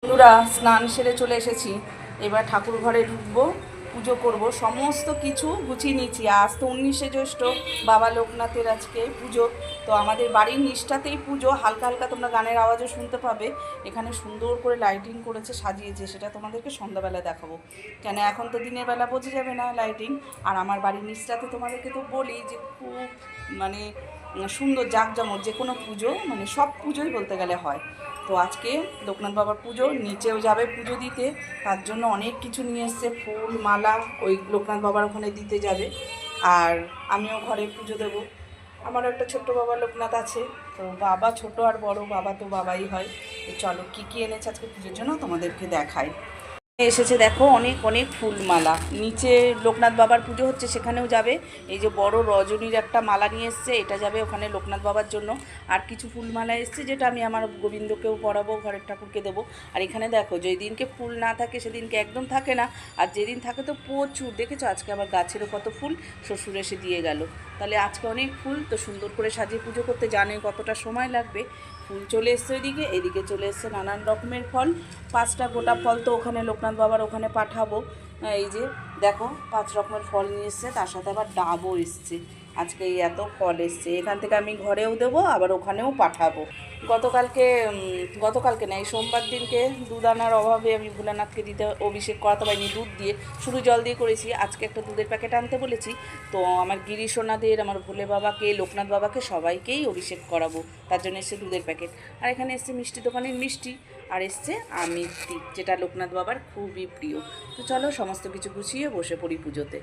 বন্ধুরা, স্নান সেরে চলে এসেছি। এবার ঠাকুর ঘরে ঢুকবো, পুজো করব। সমস্ত কিছু গুছিয়ে নিয়েছি। আজ তো 19শে জ্যৈষ্ঠ, বাবা লোকনাথের আজকে পুজো। তো আমাদের বাড়ির নিষ্ঠাতেই পুজো। হালকা হালকা তোমরা গানের আওয়াজও শুনতে পাবে। এখানে সুন্দর করে লাইটিং করেছে, সাজিয়েছে, সেটা তোমাদেরকে সন্ধ্যাবেলা দেখাবো। কেন এখন তো দিনের বেলা বোঝা যাবে না লাইটিং। আর আমার বাড়ির নিষ্ঠাতে তোমাদেরকে তো বলি যে খুব মানে সুন্দর জাঁকজমক, যে কোনো পুজো মানে সব পুজোই বলতে গেলে হয়। তো আজকে লোকনাথ বাবার পুজো, নিচেও যাবে পুজো দিতে, তার জন্য অনেক কিছু নিয়ে এসছে, ফুল মালা ওই লোকনাথ বাবার ওখানে দিতে যাবে। আর আমিও ঘরে পুজো দেবো। আমারও একটা ছোট্ট বাবা লোকনাথ আছে। তো বাবা ছোট আর বড়, বাবা তো বাবাই হয়। তো চলো কী কী এনেছে আজকে পুজোর জন্য তোমাদেরকে দেখাই। এসেছে দেখো অনেক অনেক ফুলমালা। নিচে লোকনাথ বাবার পুজো হচ্ছে, সেখানেও যাবে। এই যে বড় রজনীর একটা মালা নিয়ে এসছে, এটা যাবে ওখানে লোকনাথ বাবার জন্য। আর কিছু ফুলমালা এসছে, যেটা আমি আমার গোবিন্দকেও পরাবো, ঘরের ঠাকুরকে দেবো। আর এখানে দেখো, যেই দিনকে ফুল না থাকে সেদিনকে একদম থাকে না, আর যেদিন থাকে তো প্রচুর। দেখেছো আজকে আবার গাছেরও কত ফুল শ্বশুর এসে দিয়ে গেল। তাহলে আজকে অনেক ফুল, তো সুন্দর করে সাজিয়ে পুজো করতে জানে কতটা সময় লাগবে। ফুল চলে এসছে ওইদিকে, এদিকে চলে এসছে নানান রকমের ফল। 5টা গোটা ফল তো ওখানে লোকনাথ বাবার ওখানে পাঠাবো। এই যে দেখো 5 রকমের ফল নিয়ে এসছে, তার সাথে আবার ডাবও এসছে। আজকে এই এত ফল এসছে, এখান থেকে আমি ঘরেও দেবো, আবার ওখানেও পাঠাবো। গতকালকে না, এই সোমবার দিনকে দুধ আনার অভাবে আমি ভোলানাথকে দিতে অভিষেক করাতে পারিনি দুধ দিয়ে, শুধু জল দিয়ে করেছি। আজকে একটা দুধের প্যাকেট আনতে বলেছি। তো আমার গিরিশোনাদের, আমার ভোলে বাবাকে, লোকনাথ বাবাকে সবাইকেই অভিষেক করাবো, তার জন্য এসছে দুধের প্যাকেট। আর এখানে এসছে মিষ্টি দোকানের মিষ্টি, আর এসছে আমিত্তি, যেটা লোকনাথ বাবার খুবই প্রিয়। তো চলো সমস্ত কিছু গুছিয়ে বসে পড়ি পুজোতে।